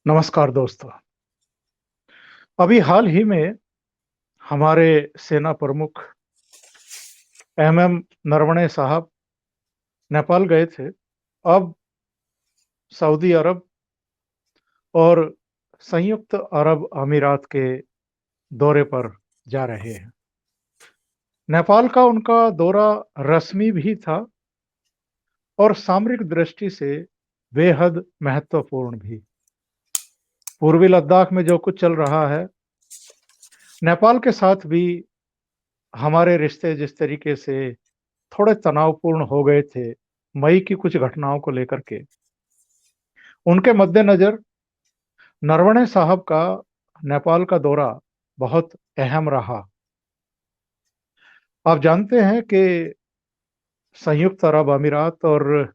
नमस्कार दोस्तों। अभी हाल ही में हमारे सेना प्रमुख एमएम नरवणे साहब नेपाल गए थे। अब सऊदी अरब और संयुक्त अरब अमीरात के दौरे पर जा रहे हैं। नेपाल का उनका दौरा रस्मी भी था और सामरिक दृष्टि से बेहद महत्वपूर्ण भी। पूर्वी लद्दाख में जो कुछ चल रहा है, नेपाल के साथ भी हमारे रिश्ते जिस तरीके से थोड़े तनावपूर्ण हो गए थे मई की कुछ घटनाओं को लेकर के, उनके मद्देनजर नरवणे साहब का नेपाल का दौरा बहुत अहम रहा। आप जानते हैं कि संयुक्त अरब अमीरात और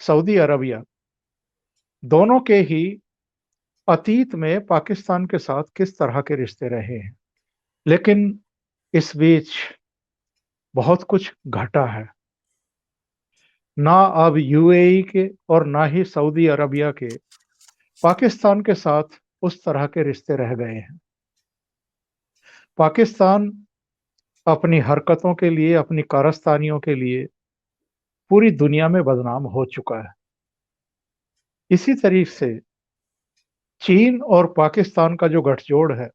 सऊदी अरबिया दोनों के ही अतीत में पाकिस्तान के साथ किस तरह के रिश्ते रहे हैं, लेकिन इस बीच बहुत कुछ घटा है। ना अब यूएई के और ना ही सऊदी अरबिया के पाकिस्तान के साथ उस तरह के रिश्ते रह गए हैं। पाकिस्तान अपनी हरकतों के लिए, अपनी कारस्तानियों के लिए पूरी दुनिया में बदनाम हो चुका है। इसी तरीके से चीन और पाकिस्तान का जो गठजोड़ है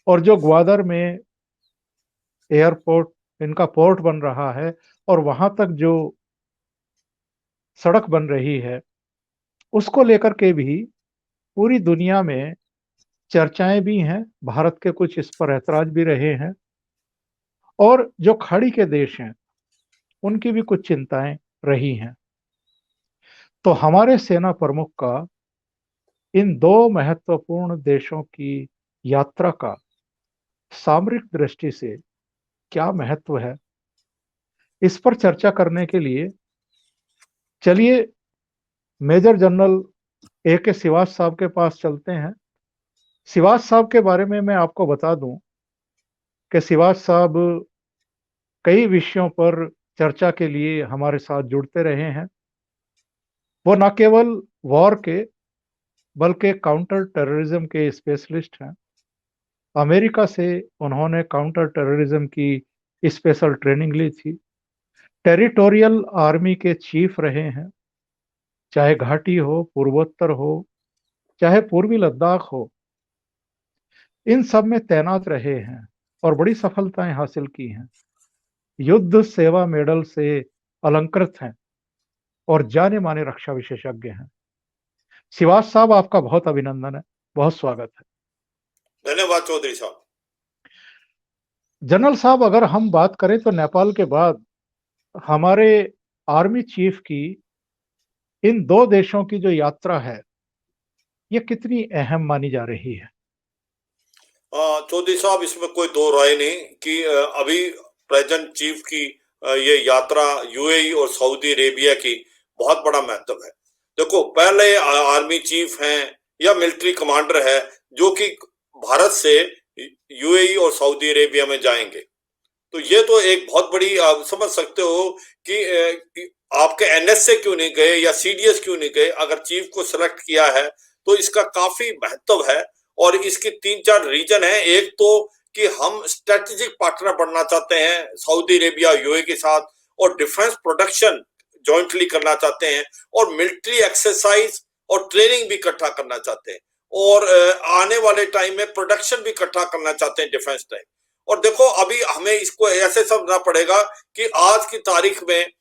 और जो ग्वादर में एयरपोर्ट, इनका पोर्ट बन रहा है और वहां तक जो सड़क बन रही है, उसको लेकर के भी पूरी दुनिया में चर्चाएं भी हैं। भारत के कुछ इस पर ऐतराज भी रहे हैं और जो खाड़ी के देश हैं उनकी भी कुछ चिंताएं रही हैं। तो हमारे सेना प्रमुख का इन दो महत्वपूर्ण देशों की यात्रा का सामरिक दृष्टि से क्या महत्व है, इस पर चर्चा करने के लिए चलिए मेजर जनरल ए के सिवाच साहब के पास चलते हैं। सिवाच साहब के बारे में मैं आपको बता दूं कि सिवाच साहब कई विषयों पर चर्चा के लिए हमारे साथ जुड़ते रहे हैं। वो न केवल वॉर के बल्कि काउंटर टेररिज्म के स्पेशलिस्ट हैं। अमेरिका से उन्होंने काउंटर टेररिज्म की स्पेशल ट्रेनिंग ली थी। टेरिटोरियल आर्मी के चीफ रहे हैं, चाहे घाटी हो, पूर्वोत्तर हो, चाहे पूर्वी लद्दाख हो, इन सब में तैनात रहे हैं और बड़ी सफलताएं हासिल की हैं। युद्ध सेवा मेडल से अलंकृत हैं और जाने माने रक्षा विशेषज्ञ हैं। सिवाच साहब, आपका बहुत अभिनंदन है, बहुत स्वागत है। धन्यवाद चौधरी साहब। जनरल साहब, अगर हम बात करें तो नेपाल के बाद हमारे आर्मी चीफ की इन दो देशों की जो यात्रा है, ये कितनी अहम मानी जा रही है? चौधरी साहब, इसमें कोई दो राय नहीं कि अभी प्रेजेंट चीफ की ये यात्रा यूएई और सऊदी अरेबिया की बहुत बड़ा महत्व है। देखो, पहले आर्मी चीफ हैं या मिलिट्री कमांडर है जो कि भारत से यूएई और सऊदी अरेबिया में जाएंगे, तो ये तो एक बहुत बड़ी, आप समझ सकते हो कि आपके एनएस से क्यों नहीं गए या सीडीएस क्यों नहीं गए। अगर चीफ को सिलेक्ट किया है तो इसका काफी महत्व है और इसकी तीन चार रीजन है। एक तो कि हम स्ट्रेटेजिक पार्टनर बनना चाहते हैं सऊदी अरेबिया यूएई के साथ और डिफेंस प्रोडक्शन जॉइंटली करना चाहते हैं और मिलिट्री एक्सरसाइज और ट्रेनिंग भी इकट्ठा करना चाहते हैं और आने वाले टाइम में प्रोडक्शन भी इकट्ठा करना चाहते हैं डिफेंस टाइम। और देखो, अभी हमें इसको ऐसे समझना पड़ेगा कि आज की तारीख में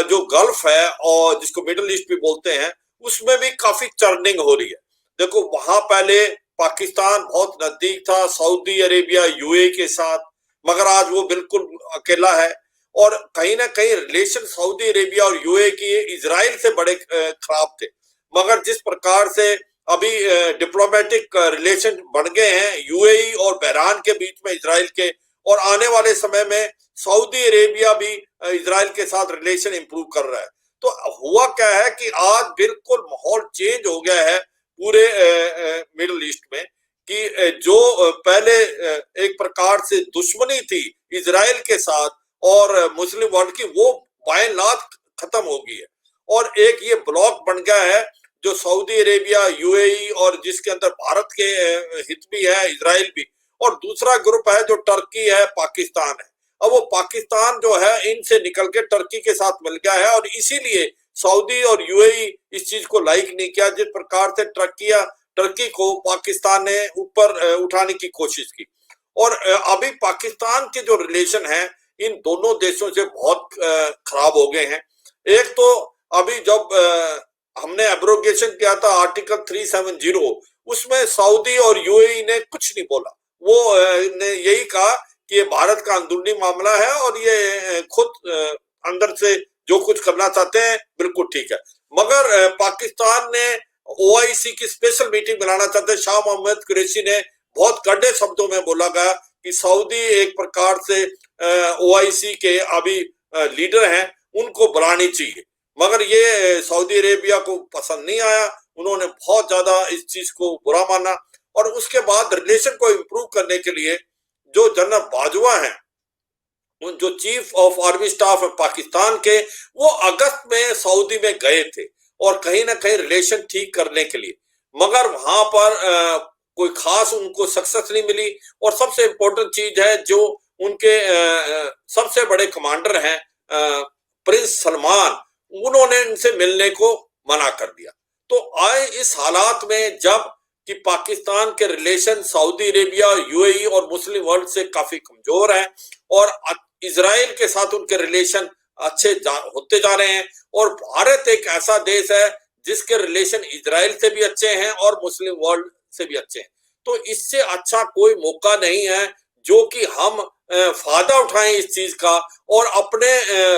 जो गल्फ है और जिसको मिडिल ईस्ट भी बोलते हैं, उसमें भी काफी चर्निंग हो रही है। देखो, वहां पहले पाकिस्तान बहुत नजदीक था सऊदी अरेबिया यूएई के साथ, मगर आज वो बिल्कुल अकेला है और कहीं ना कहीं रिलेशन सऊदी अरेबिया और यूएई की इजराइल से बड़े खराब थे। मगर जिस प्रकार से अभी डिप्लोमेटिक रिलेशन बन गए हैं यूएई और बहरान के बीच में इजराइल के, और आने वाले समय में सऊदी अरेबिया भी इजराइल के साथ रिलेशन इंप्रूव कर रहा है, तो हुआ क्या है कि आज बिल्कुल माहौल चेंज हो गया है पूरे मिडिल ईस्ट में कि जो पहले एक प्रकार से दुश्मनी थी इजराइल के साथ और मुस्लिम वर्ल्ड की, वो बाय एंड लार्ज खत्म हो गई है और एक ये ब्लॉक बन गया है जो सऊदी अरेबिया, यूएई और जिसके अंदर भारत के हित भी है, इजराइल भी, और दूसरा ग्रुप है जो टर्की है, पाकिस्तान है। अब वो पाकिस्तान जो है इनसे निकल के टर्की के साथ मिल गया है, और इसीलिए सऊदी और यूएई इस चीज को लाइक नहीं किया, जिस प्रकार से टर्की को पाकिस्तान ने ऊपर उठाने की कोशिश की। और अभी पाकिस्तान के जो रिलेशन है इन दोनों देशों से बहुत खराब हो गए हैं। एक तो अभी जब हमने एब्रोगेशन किया था आर्टिकल 370, उसमें सऊदी और यूएई ने कुछ नहीं बोला। वो ने यही कहा कि ये भारत का अंदरूनी मामला है और ये खुद अंदर से जो कुछ करना चाहते हैं बिल्कुल ठीक है। मगर पाकिस्तान ने ओआईसी की स्पेशल मीटिंग बुलाना चाहते, शाह मोहम्मद कुरैशी ने बहुत कड़े शब्दों में बोला गया कि सऊदी एक प्रकार से ओआईसी के अभी लीडर हैं, उनको बुलानी चाहिए। मगर ये सऊदी अरेबिया को पसंद नहीं आया, उन्होंने बहुत ज्यादा इस चीज को बुरा माना। और उसके बाद रिलेशन को इम्प्रूव करने के लिए जो जनरल बाजवा हैं, जो चीफ ऑफ आर्मी स्टाफ है पाकिस्तान के, वो अगस्त में सऊदी में गए थे और कहीं ना कहीं रिलेशन ठीक करने के लिए, मगर वहां पर कोई खास उनको सक्सेस नहीं मिली। और सबसे इम्पोर्टेंट चीज है, जो उनके सबसे बड़े कमांडर हैं प्रिंस सलमान, उन्होंने इनसे मिलने को मना कर दिया। तो आए इस हालात में जब कि पाकिस्तान के रिलेशन सऊदी अरेबिया, यूएई और मुस्लिम वर्ल्ड से काफी कमजोर हैं, और इजराइल के साथ उनके रिलेशन अच्छे होते जा रहे हैं, और भारत एक ऐसा देश है जिसके रिलेशन इजराइल से भी अच्छे हैं और मुस्लिम वर्ल्ड से भी अच्छे हैं। तो इससे अच्छा कोई मौका नहीं है जो कि हम फायदा उठाएं इस चीज का और अपने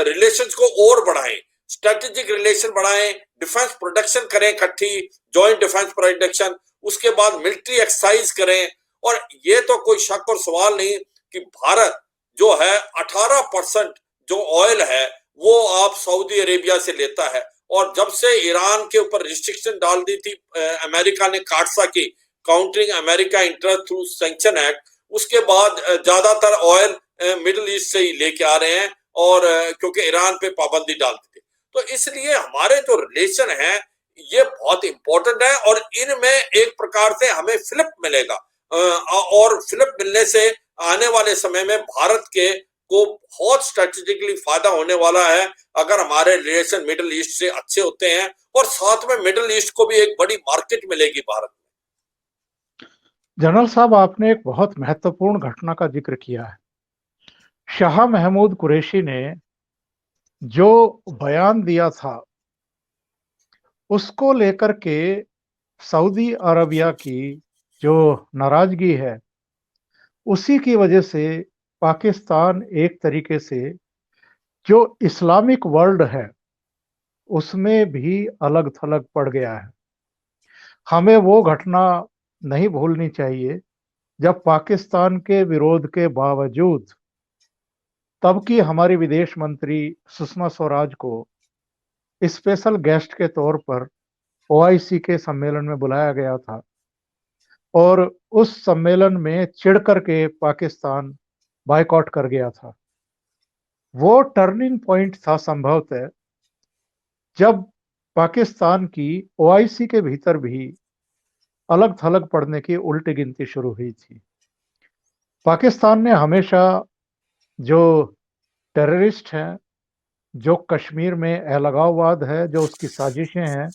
रिलेशंस को और बढ़ाएं, स्ट्रेटेजिक रिलेशन बढ़ाएं, डिफेंस प्रोडक्शन करें इकट्ठी, जॉइंट डिफेंस प्रोडक्शन, उसके बाद मिलिट्री एक्सरसाइज करें। और ये तो कोई शक और सवाल नहीं कि भारत जो है 18% जो ऑयल है वो आप सऊदी अरेबिया से लेता है। और जब से ईरान के ऊपर रिस्ट्रिक्शन डाल दी थी अमेरिका ने, काटसा की countering America interest through sanction act, उसके बाद ज्यादातर ऑयल मिडिल ईस्ट से ही लेके आ रहे हैं, और क्योंकि ईरान पे पाबंदी डाल दी थी। तो इसलिए हमारे जो रिलेशन है ये बहुत इंपॉर्टेंट है, और इनमें एक प्रकार से हमें फिलिप मिलेगा, और फिलिप मिलने से आने वाले समय में भारत के को बहुत स्ट्रेटेजिकली फायदा होने वाला है अगर हमारे रिलेशन मिडिल ईस्ट से अच्छे होते हैं, और साथ में मिडिल ईस्ट को भी एक बड़ी मार्केट मिलेगी भारत में। जनरल साहब, आपने एक बहुत महत्वपूर्ण घटना का जिक्र किया है। शाह महमूद कुरैशी ने जो बयान दिया था उसको लेकर के सऊदी अरबिया की जो नाराजगी है, उसी की वजह से पाकिस्तान एक तरीके से जो इस्लामिक वर्ल्ड है उसमें भी अलग थलग पड़ गया है। हमें वो घटना नहीं भूलनी चाहिए जब पाकिस्तान के विरोध के बावजूद तब की हमारी विदेश मंत्री सुषमा स्वराज को स्पेशल गेस्ट के तौर पर ओआईसी के सम्मेलन में बुलाया गया था, और उस सम्मेलन में चिढ़ करके पाकिस्तान बायकॉट कर गया था। वो टर्निंग पॉइंट था संभवतः जब पाकिस्तान की ओआईसी के भीतर भी अलग थलग पड़ने की उल्टी गिनती शुरू हुई थी। पाकिस्तान ने हमेशा जो टेररिस्ट हैं, जो कश्मीर में अलगाववाद है, जो उसकी साजिशें हैं,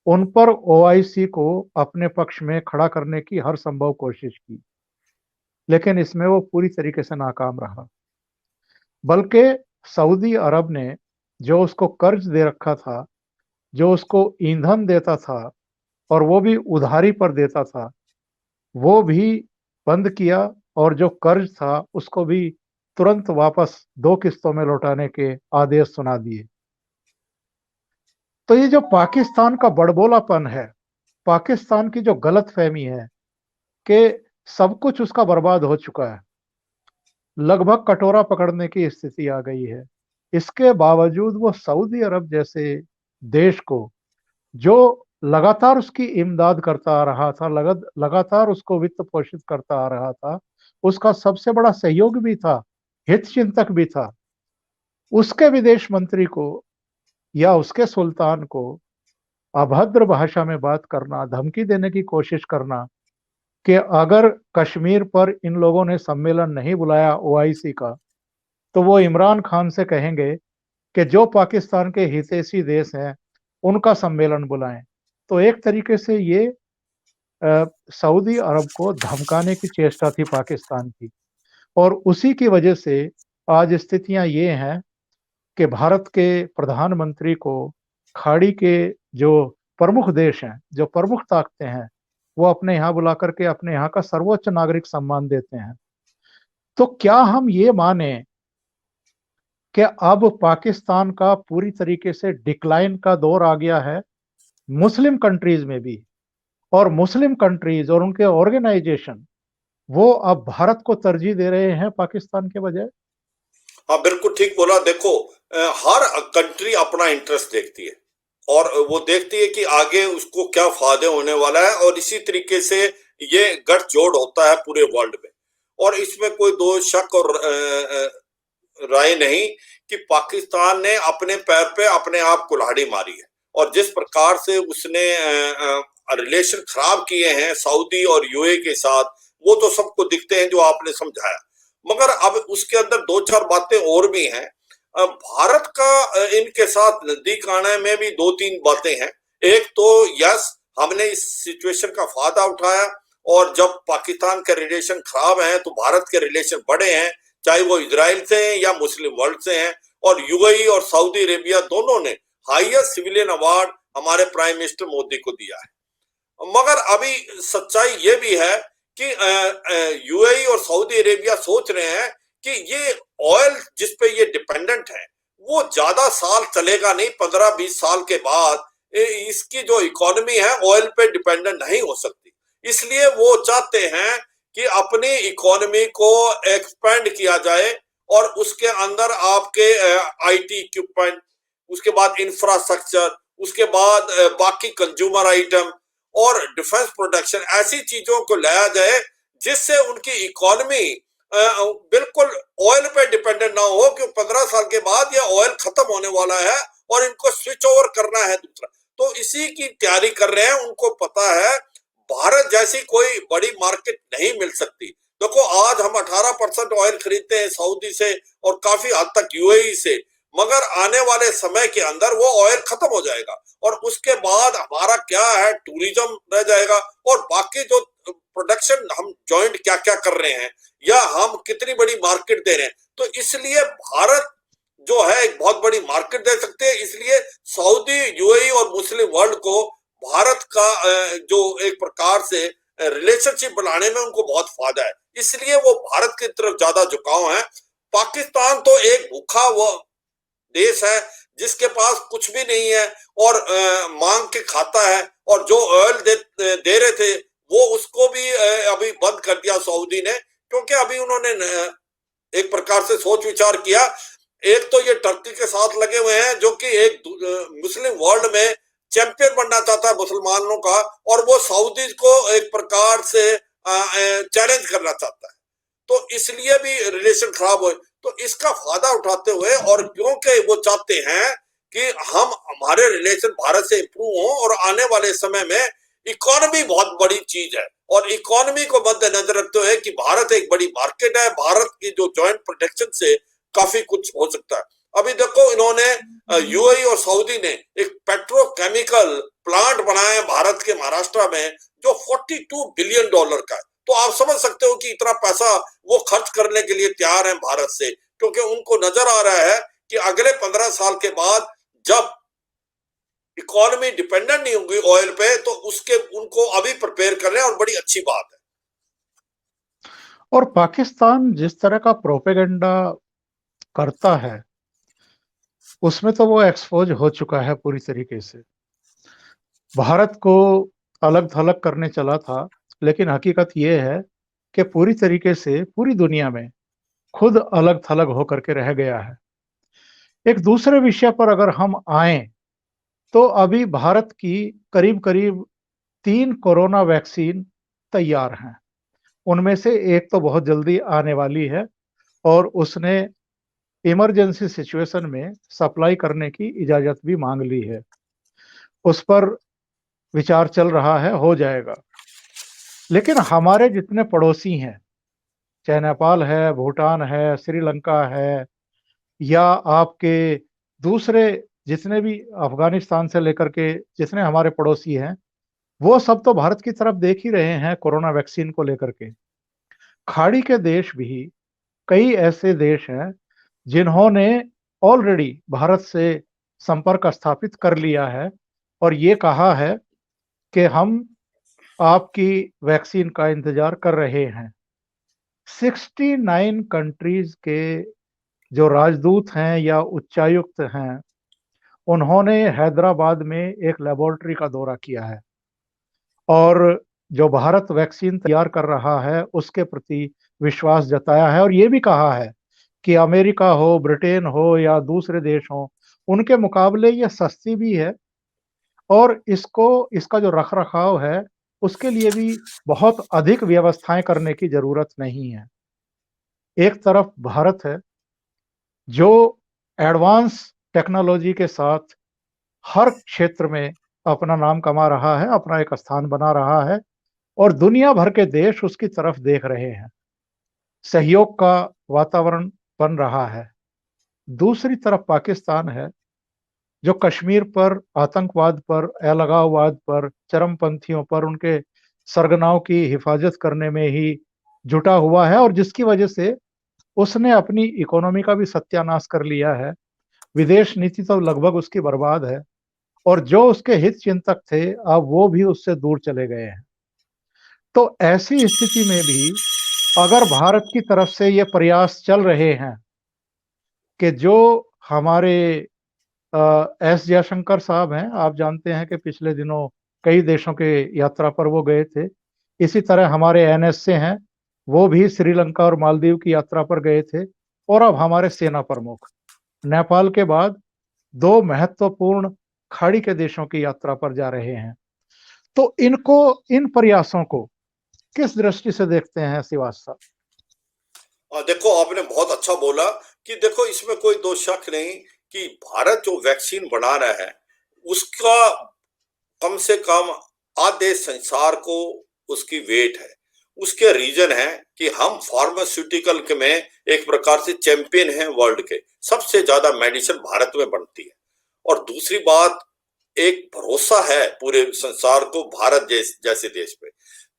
उन पर ओआईसी को अपने पक्ष में खड़ा करने की हर संभव कोशिश की, लेकिन इसमें वो पूरी तरीके से नाकाम रहा। बल्कि सऊदी अरब ने जो उसको कर्ज दे रखा था, जो उसको ईंधन देता था और वो भी उधारी पर देता था, वो भी बंद किया, और जो कर्ज था उसको भी तुरंत वापस 2 किस्तों में लौटाने के आदेश सुना दिए। तो ये जो पाकिस्तान का बड़बोलापन है, पाकिस्तान की जो गलतफहमी है कि सब कुछ उसका बर्बाद हो चुका है, लगभग कटोरा पकड़ने की स्थिति आ गई है, इसके बावजूद वो सऊदी अरब जैसे देश को, जो लगातार उसकी इमदाद करता आ रहा था, लगातार उसको वित्त पोषित करता आ रहा था, उसका सबसे बड़ा सहयोग भी था, हित चिंतक भी था, उसके विदेश मंत्री को या उसके सुल्तान को अभद्र भाषा में बात करना, धमकी देने की कोशिश करना कि अगर कश्मीर पर इन लोगों ने सम्मेलन नहीं बुलाया ओआईसी का, तो वो इमरान खान से कहेंगे कि जो पाकिस्तान के हितैषी देश हैं उनका सम्मेलन बुलाएं। तो एक तरीके से ये सऊदी अरब को धमकाने की चेष्टा थी पाकिस्तान की, और उसी की वजह से आज स्थितियां ये हैं कि भारत के प्रधानमंत्री को खाड़ी के जो प्रमुख देश हैं, जो प्रमुख ताकतें हैं, वो अपने यहाँ बुला करके अपने यहाँ का सर्वोच्च नागरिक सम्मान देते हैं। तो क्या हम ये माने कि अब पाकिस्तान का पूरी तरीके से डिक्लाइन का दौर आ गया है मुस्लिम कंट्रीज में भी, और मुस्लिम कंट्रीज और उनके ऑर्गेनाइजेशन वो अब भारत को तरजीह दे रहे हैं पाकिस्तान के बजाय? हाँ, बिल्कुल ठीक बोला। देखो, हर कंट्री अपना इंटरेस्ट देखती है और वो देखती है कि आगे उसको क्या फायदे होने वाला है, और इसी तरीके से ये गठजोड़ होता है पूरे वर्ल्ड में। और इसमें कोई दो शक और राय नहीं कि पाकिस्तान ने अपने पैर पे अपने आप कुल्हाड़ी मारी है, और जिस प्रकार से उसने रिलेशन खराब किए हैं सऊदी और यूए के साथ, वो तो सबको दिखते हैं जो आपने समझाया। मगर अब उसके अंदर दो चार बातें और भी हैं। भारत का इनके साथ नजदीक आने में भी दो तीन बातें हैं। एक तो यस, हमने इस सिचुएशन का फायदा उठाया, और जब पाकिस्तान के रिलेशन खराब हैं तो भारत के रिलेशन बढ़े हैं, चाहे वो इजराइल से हैं या मुस्लिम वर्ल्ड से हैं। और यूएई और सऊदी अरेबिया दोनों ने हाईएस्ट सिविलियन अवार्ड हमारे प्राइम मिनिस्टर मोदी को दिया है। मगर अभी सच्चाई ये भी है कि यूएई और सऊदी अरेबिया सोच रहे हैं कि ये ऑयल जिस पे ये डिपेंडेंट है वो ज्यादा साल चलेगा नहीं, 15-20 साल के बाद इसकी जो इकोनॉमी है ऑयल पे डिपेंडेंट नहीं हो सकती। इसलिए वो चाहते हैं कि अपनी इकोनॉमी को एक्सपेंड किया जाए, और उसके अंदर आपके आईटी इक्विपमेंट, उसके बाद इंफ्रास्ट्रक्चर, उसके बाद बाकी कंज्यूमर आइटम और डिफेंस प्रोडक्शन, ऐसी चीजों को लाया जाए जिससे उनकी इकोनॉमी बिल्कुल ऑयल पे डिपेंडेंट ना हो, कि 15 साल के बाद ये ऑयल खत्म होने वाला है और इनको स्विच ओवर करना है दूसरा। तो इसी की तैयारी कर रहे हैं। उनको पता है भारत जैसी कोई बड़ी मार्केट नहीं मिल सकती। देखो, आज हम 18% ऑयल खरीदते हैं सऊदी से और काफी हद तक यूएई से, मगर आने वाले समय के अंदर वो ऑयल खत्म हो जाएगा, और उसके बाद हमारा क्या है, टूरिज्म रह जाएगा, और बाकी जो प्रोडक्शन हम जॉइंट क्या क्या कर रहे हैं या हम कितनी बड़ी मार्केट दे रहे हैं। तो इसलिए भारत जो है एक बहुत बड़ी मार्केट दे सकते हैं। इसलिए सऊदी, यूएई और मुस्लिम वर्ल्ड को भारत का जो एक प्रकार से रिलेशनशिप बनाने में उनको बहुत फायदा है, इसलिए वो भारत की तरफ ज्यादा झुकाव है। पाकिस्तान तो एक भूखा वो देश है जिसके पास कुछ भी नहीं है और मांग के खाता है, और जो ऑयल दे रहे थे वो उसको भी अभी बंद कर दिया सऊदी ने, क्योंकि अभी उन्होंने एक प्रकार से सोच विचार किया। एक तो ये टर्की के साथ लगे हुए हैं जो कि एक मुस्लिम वर्ल्ड में चैंपियन बनना चाहता है मुसलमानों का, और वो सऊदी को एक प्रकार से चैलेंज करना चाहता है। तो इसलिए भी रिलेशन खराब हुए। तो इसका फायदा उठाते हुए, और क्योंकि वो चाहते हैं कि हम हमारे रिलेशन भारत से इंप्रूव हो, और आने वाले समय में इकोनॉमी बहुत बड़ी चीज है, और इकोनॉमी को मद्देनजर रखते हुए कि भारत एक बड़ी मार्केट है, भारत की जो जॉइंट प्रोटेक्शन से काफी कुछ हो सकता है। अभी देखो, इन्होंने यूएई और सऊदी ने एक पेट्रोकेमिकल प्लांट बनाया है भारत के महाराष्ट्र में, जो $42 बिलियन का है। तो आप समझ सकते हो कि इतना पैसा वो खर्च करने के लिए तैयार है भारत से, क्योंकि उनको नजर आ रहा है कि अगले 15 साल के बाद जब इकोनॉमी डिपेंडेंट नहीं होगी ऑयल पे, तो उसके उनको अभी प्रिपेयर कर रहे हैं, और बड़ी अच्छी बात है। और पाकिस्तान जिस तरह का प्रोपेगेंडा करता है उसमें तो वो एक्सपोज हो चुका है पूरी तरीके से। भारत को अलग थलग करने चला था, लेकिन हकीकत ये है कि पूरी तरीके से पूरी दुनिया में खुद अलग थलग होकर के रह गया है। एक दूसरे विषय पर अगर हम आए तो अभी भारत की करीब करीब 3 कोरोना वैक्सीन तैयार हैं। उनमें से एक तो बहुत जल्दी आने वाली है, और उसने इमरजेंसी सिचुएशन में सप्लाई करने की इजाजत भी मांग ली है। उस पर विचार चल रहा है, हो जाएगा। लेकिन हमारे जितने पड़ोसी हैं, चाहे नेपाल है, भूटान है, श्रीलंका है, या आपके दूसरे जितने भी अफगानिस्तान से लेकर के जितने हमारे पड़ोसी हैं, वो सब तो भारत की तरफ देख ही रहे हैं कोरोना वैक्सीन को लेकर के। खाड़ी के देश भी, कई ऐसे देश हैं जिन्होंने ऑलरेडी भारत से संपर्क स्थापित कर लिया है और ये कहा है कि हम आपकी वैक्सीन का इंतजार कर रहे हैं। 69 कंट्रीज के जो राजदूत हैं या उच्चायुक्त हैं, उन्होंने हैदराबाद में एक लेबोरेटरी का दौरा किया है और जो भारत वैक्सीन तैयार कर रहा है उसके प्रति विश्वास जताया है और ये भी कहा है कि अमेरिका हो, ब्रिटेन हो या दूसरे देश हो, उनके मुकाबले ये सस्ती भी है और इसका जो रख-रखाव है, उसके लिए भी बहुत अधिक व्यवस्थाएं करने की जरूरत नहीं है। एक तरफ भारत है जो एडवांस टेक्नोलॉजी के साथ हर क्षेत्र में अपना नाम कमा रहा है, अपना एक स्थान बना रहा है और दुनिया भर के देश उसकी तरफ देख रहे हैं। सहयोग का वातावरण बन रहा है। दूसरी तरफ पाकिस्तान है जो कश्मीर पर, आतंकवाद पर, अलगाववाद पर, चरमपंथियों पर, उनके सरगनाओं की हिफाजत करने में ही जुटा हुआ है और जिसकी वजह से उसने अपनी इकोनॉमी का भी सत्यानाश कर लिया है। विदेश नीति तो लगभग उसकी बर्बाद है और जो उसके हित चिंतक थे, अब वो भी उससे दूर चले गए हैं। तो ऐसी स्थिति में भी अगर भारत की तरफ से ये प्रयास चल रहे हैं कि जो हमारे एस जयशंकर साहब हैं, आप जानते हैं कि पिछले दिनों कई देशों के यात्रा पर वो गए थे। इसी तरह हमारे एनएसए हैं, वो भी श्रीलंका और मालदीव की यात्रा पर गए थे और अब हमारे सेना प्रमुख नेपाल के बाद दो महत्वपूर्ण खाड़ी के देशों की यात्रा पर जा रहे हैं। तो इन प्रयासों को किस दृष्टि से देखते हैं श्रीवास्तव? देखो, आपने बहुत अच्छा बोला कि देखो, इसमें कोई दो शक नहीं कि भारत जो वैक्सीन बना रहा है उसका कम से कम आधे संसार को उसकी वेट है। उसके रीजन है कि हम फार्मास्यूटिकल के में एक प्रकार से चैंपियन हैं वर्ल्ड के। सबसे ज्यादा मेडिसिन भारत में बनती है। और दूसरी बात, एक भरोसा है पूरे संसार को भारत जैसे देश पे।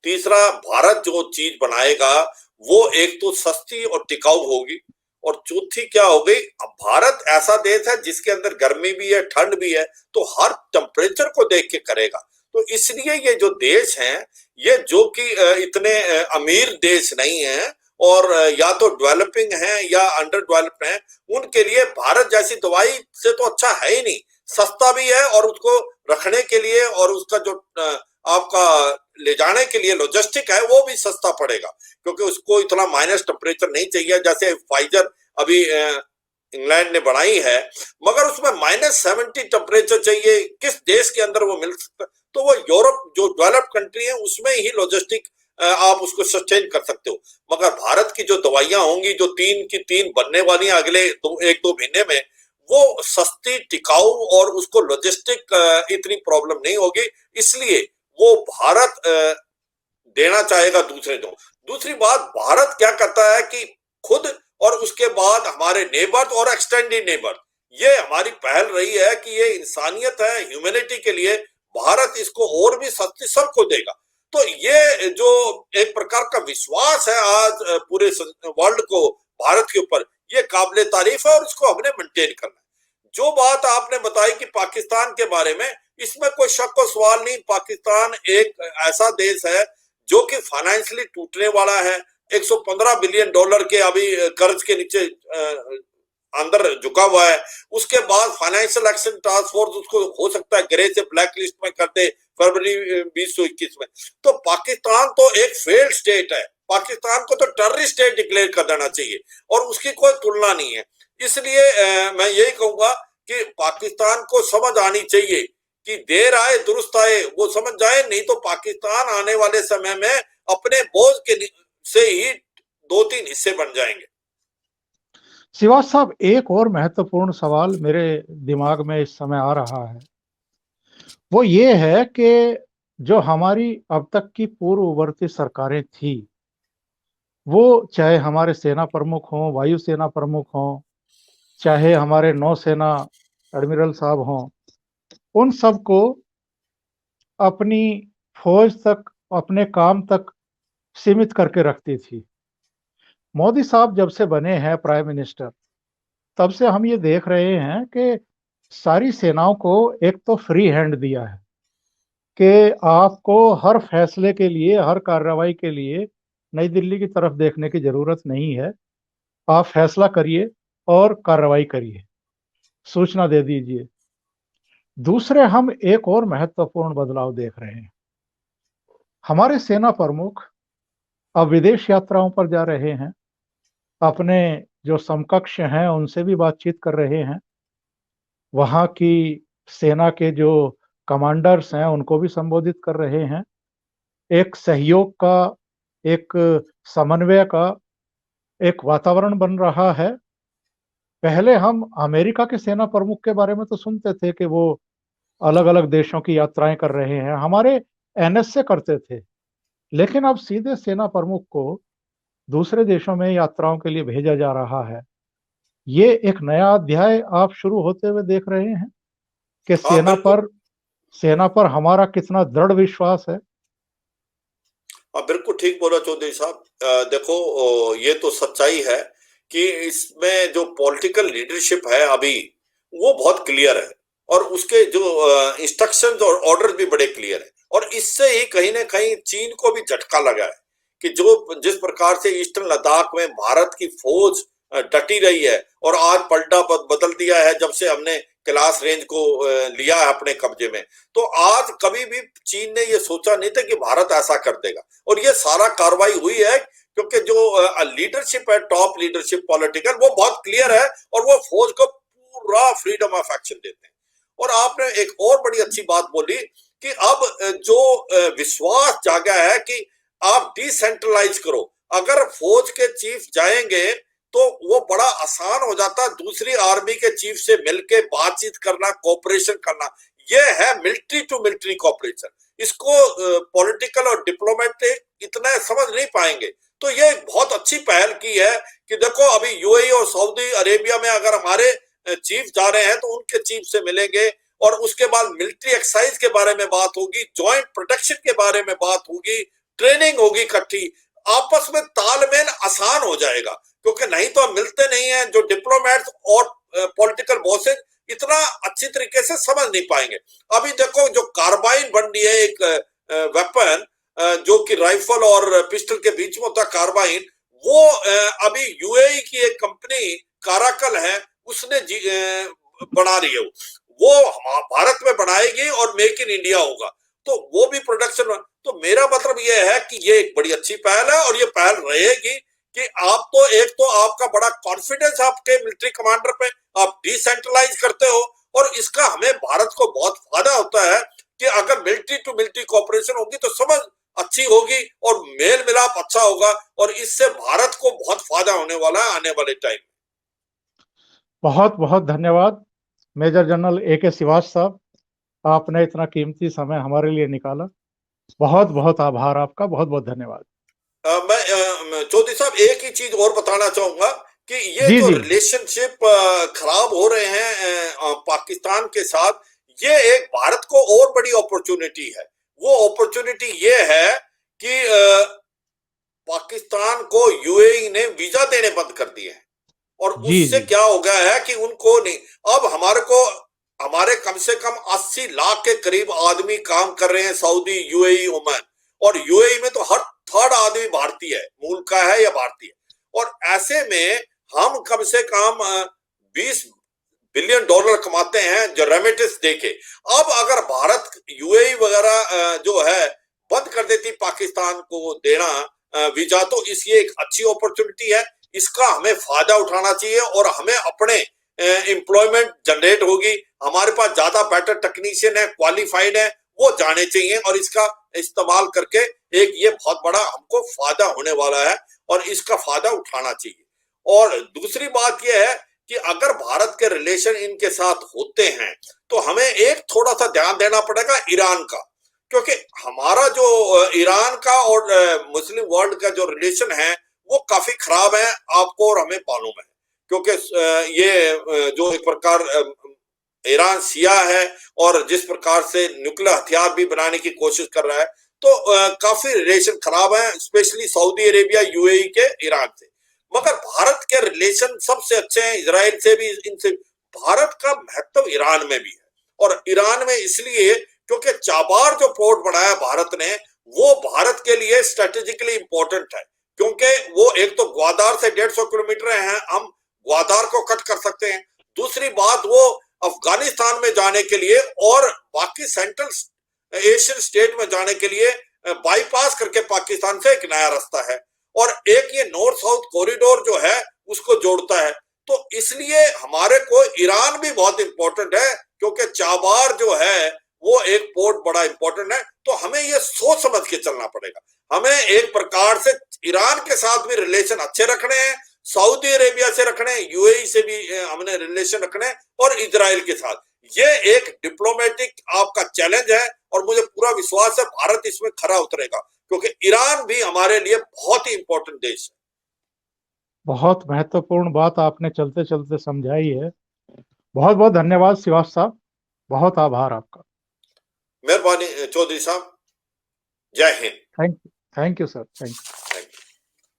तीसरा, भारत जो चीज बनाएगा वो एक तो सस्ती और टिकाऊ होगी। और चौथी क्या हो गई, अब भारत ऐसा देश है जिसके अंदर गर्मी भी है, ठंड भी है, तो हर टेम्परेचर को देख के करेगा। तो इसलिए ये जो देश हैं, ये जो कि इतने अमीर देश नहीं है और या तो डेवलपिंग है या अंडर डेवलप्ड है, उनके लिए भारत जैसी दवाई से तो अच्छा है ही नहीं। सस्ता भी है और उसको रखने के लिए और उसका जो आपका ले जाने के लिए लॉजिस्टिक है वो भी सस्ता पड़ेगा, क्योंकि उसको इतना माइनस टेम्परेचर नहीं चाहिए जैसे फाइजर अभी इंग्लैंड ने बनाई है, मगर उसमें -70 टेम्परेचर चाहिए। किस देश के अंदर वो मिल सकता? तो वो यूरोप जो डेवलप्ड कंट्री है उसमें ही लॉजिस्टिक आप उसको सस्टेन कर सकते हो। मगर भारत की जो दवाइयां होंगी जो 3 की 3 बनने वाली हैं अगले 1-2 महीने में, वो सस्ती, टिकाऊ और उसको लॉजिस्टिक इतनी प्रॉब्लम नहीं होगी, इसलिए वो भारत देना चाहेगा दूसरे को। दूसरी बात, भारत क्या करता है कि खुद और उसके बाद हमारे नेबर और एक्सटेंडेड नेबर, ये हमारी पहल रही है कि ये इंसानियत है, ह्यूमैनिटी के लिए भारत इसको और भी सस्ती सबको देगा। तो ये जो एक प्रकार का विश्वास है आज पूरे वर्ल्ड को भारत के ऊपर, ये काबिले तारीफ है और इसको हमने मेंटेन करना है। जो बात आपने बताई कि पाकिस्तान के बारे में, इसमें कोई शक और सवाल नहीं। पाकिस्तान एक ऐसा देश है जो कि फाइनेंशियली टूटने वाला है। 115 बिलियन डॉलर के अभी कर्ज के नीचे अंदर झुका हुआ है। उसके बाद फाइनेंशियल एक्शन टास्क फोर्स उसको हो सकता है ग्रे से ब्लैक लिस्ट में कर दे फरवरी 2021 में। तो पाकिस्तान तो एक फेल्ड स्टेट है। पाकिस्तान को तो टेररिस्ट स्टेट डिक्लेयर कर देना चाहिए और उसकी कोई तुलना नहीं है। इसलिए मैं यही कहूंगा कि पाकिस्तान को समझ आनी चाहिए कि देर आए दुरुस्त आए, वो समझ जाए, नहीं तो पाकिस्तान आने वाले समय में अपने बोझ के से ही 2-3 हिस्से बन जाएंगे। शिवाज साहब, एक और महत्वपूर्ण सवाल मेरे दिमाग में इस समय आ रहा है। वो ये है कि जो हमारी अब तक की पूर्ववर्ती सरकारें थी, वो चाहे हमारे सेना प्रमुख हों, वायुसेना प्रमुख हों, चाहे हमारे नौसेना एडमिरल साहब हों, उन सबको अपनी फौज तक, अपने काम तक सीमित करके रखती थी। मोदी साहब जब से बने हैं प्राइम मिनिस्टर, तब से हम ये देख रहे हैं कि सारी सेनाओं को एक तो फ्री हैंड दिया है कि आपको हर फैसले के लिए, हर कार्रवाई के लिए नई दिल्ली की तरफ देखने की जरूरत नहीं है। आप फैसला करिए और कार्रवाई करिए, सूचना दे दीजिए। दूसरे, हम एक और महत्वपूर्ण बदलाव देख रहे हैं। हमारे सेना प्रमुख अब विदेश यात्राओं पर जा रहे हैं, अपने जो समकक्ष हैं उनसे भी बातचीत कर रहे हैं, वहाँ की सेना के जो कमांडर्स हैं उनको भी संबोधित कर रहे हैं। एक सहयोग का, एक समन्वय का एक वातावरण बन रहा है। पहले हम अमेरिका के सेना प्रमुख के बारे में तो सुनते थे कि वो अलग-अलग देशों की यात्राएं कर रहे हैं, हमारे एनएसए करते थे, लेकिन अब सीधे सेना प्रमुख को दूसरे देशों में यात्राओं के लिए भेजा जा रहा है। ये एक नया अध्याय आप शुरू होते हुए देख रहे हैं कि हाँ बिल्कुल। सेना पर हमारा कितना दृढ़ विश्वास है। हाँ बिल्कुल ठीक बोला चौधरी साहब। देखो, ये तो सच्चाई है कि इसमें जो पॉलिटिकल लीडरशिप है अभी, वो बहुत क्लियर है, और उसके जो इंस्ट्रक्शंस और ऑर्डर भी बड़े क्लियर है। और इससे ही कहीं ना कहीं चीन को भी झटका लगा है कि जो जिस प्रकार से ईस्टर्न लद्दाख में भारत की फौज डटी रही है, और आज पलटा बदल दिया है जब से हमने कैलाश रेंज को लिया है अपने कब्जे में। तो आज कभी भी चीन ने ये सोचा नहीं था कि भारत ऐसा कर देगा, और ये सारा कार्रवाई हुई है क्योंकि जो लीडरशिप है, टॉप लीडरशिप पॉलिटिकल, वो बहुत क्लियर है, और वो फौज को पूरा फ्रीडम ऑफ एक्शन देते हैं। और आपने एक और बड़ी अच्छी बात बोली कि अब जो विश्वास जागा है कि आप डिसेंट्रलाइज करो। अगर फौज के चीफ जाएंगे तो वो बड़ा आसान हो जाता है दूसरी आर्मी के चीफ से मिलके बातचीत करना, कोऑपरेशन करना। ये है मिलिट्री टू मिलिट्री कोऑपरेशन। इसको पॉलिटिकल और डिप्लोमेटिक इतना समझ नहीं पाएंगे। तो ये बहुत अच्छी पहल की है कि देखो, अभी यूएई और सऊदी अरेबिया में अगर हमारे चीफ जा रहे हैं तो उनके चीफ से मिलेंगे, और उसके बाद मिलिट्री एक्सरसाइज के बारे में बात होगी, जॉइंट प्रोटेक्शन के बारे में बात होगी, ट्रेनिंग होगी इकट्ठी। आपस में तालमेल आसान हो जाएगा, क्योंकि नहीं तो हम मिलते नहीं है। जो डिप्लोमेट्स और पॉलिटिकल बॉसेस इतना अच्छी तरीके से समझ नहीं पाएंगे। अभी देखो, जो कार्बाइन बन रही है, एक वेपन जो कि राइफल और पिस्टल के बीच में होता है, कार्बाइन, वो अभी यूएई की एक कंपनी काराकल है, उसने बना रही है। वो भारत में बनाएगी और मेक इन इंडिया होगा, तो वो भी प्रोडक्शन। तो मेरा मतलब ये है कि ये एक बड़ी अच्छी पहल है, और ये पहल रहेगी कि आप तो, एक तो आपका बड़ा कॉन्फिडेंस आपके मिलिट्री कमांडर पे, आप डिसेंट्रलाइज करते हो, और इसका हमें भारत को बहुत फायदा होता है कि अगर मिलिट्री टू मिलिट्री कोऑपरेशन होगी तो समझ अच्छी होगी और मेल मिलाप अच्छा होगा, और इससे भारत को बहुत फायदा होने वाला है आने वाले टाइम। बहुत बहुत धन्यवाद मेजर जनरल ए.के. सिवाच साहब, आपने इतना कीमती समय हमारे लिए निकाला। बहुत बहुत आभार आपका, बहुत बहुत धन्यवाद। मैं चौधरी साहब एक ही चीज और बताना चाहूंगा कि ये जी जो जी। रिलेशनशिप खराब हो रहे हैं पाकिस्तान के साथ, ये एक भारत को और बड़ी अपॉर्चुनिटी है। वो अपॉर्चुनिटी ये है कि पाकिस्तान को यूएई ने वीजा देने बंद कर दिए हैं, और जी उससे जी। क्या हो गया है कि उनको नहीं, अब हमारे कम से कम 80 लाख के करीब आदमी काम कर रहे हैं सऊदी, यूएई, ओमान। और यूएई में तो हर थर्ड आदमी भारतीय है, मूल का है या भारतीय। और ऐसे में हम कम से कम 20 बिलियन डॉलर कमाते हैं जो रेमिटेंस देके। अब अगर भारत यूएई वगैरह जो है बंद कर देती पाकिस्तान को देना वीजा, तो इसलिए एक अच्छी अपॉर्चुनिटी है। इसका हमें फायदा उठाना चाहिए, और हमें अपने एम्प्लॉयमेंट जनरेट होगी। हमारे पास ज्यादा बेटर टेक्नीशियन है, क्वालिफाइड है, वो जाने चाहिए, और इसका इस्तेमाल करके एक ये बहुत बड़ा हमको फायदा होने वाला है, और इसका फायदा उठाना चाहिए। और दूसरी बात यह है कि अगर भारत के रिलेशन इनके साथ होते हैं तो हमें एक थोड़ा सा ध्यान देना पड़ेगा ईरान का, क्योंकि हमारा जो ईरान का और मुस्लिम वर्ल्ड का जो रिलेशन है वो काफी खराब है, आपको और हमें मालूम है, क्योंकि ये जो एक प्रकार ईरान शिया है और जिस प्रकार से न्यूक्लियर हथियार भी बनाने की कोशिश कर रहा है, तो काफी रिलेशन खराब है, स्पेशली सऊदी अरेबिया यूएई के ईरान से। मगर भारत के रिलेशन सबसे अच्छे हैं, इजराइल से भी, इनसे। भारत का महत्व ईरान में भी है, और ईरान में इसलिए क्योंकि चाबार जो पोर्ट बनाया भारत ने, वो भारत के लिए स्ट्रेटेजिकली इंपॉर्टेंट है, क्योंकि वो एक तो ग्वादार से 150 किलोमीटर है, हम ग्वादार को कट कर सकते हैं। दूसरी बात, वो अफगानिस्तान में जाने के लिए और बाकी सेंट्रल एशियन स्टेट में जाने के लिए बाईपास करके पाकिस्तान से एक नया रास्ता है, और एक ये नॉर्थ साउथ कॉरिडोर जो है उसको जोड़ता है। तो इसलिए हमारे को ईरान भी बहुत इंपॉर्टेंट है, क्योंकि चाबार जो है वो एक पोर्ट बड़ा इंपॉर्टेंट है। तो हमें ये सोच समझ के चलना पड़ेगा। हमें एक प्रकार से ईरान के साथ भी रिलेशन अच्छे रखने हैं, सऊदी अरेबिया से रखने, यूएई से भी हमने रिलेशन रखने, और इजराइल के साथ। ये एक डिप्लोमेटिक आपका चैलेंज है, और मुझे पूरा विश्वास है भारत इसमें खरा उतरेगा, क्योंकि ईरान भी हमारे लिए बहुत ही इंपॉर्टेंट देश है। बहुत महत्वपूर्ण बात आपने चलते चलते समझाई है। बहुत बहुत धन्यवाद श्रीवास्तव साहब, बहुत आभार आपका। मेहरबानी चौधरी साहब, जय Hind. Thank you sir, thank you.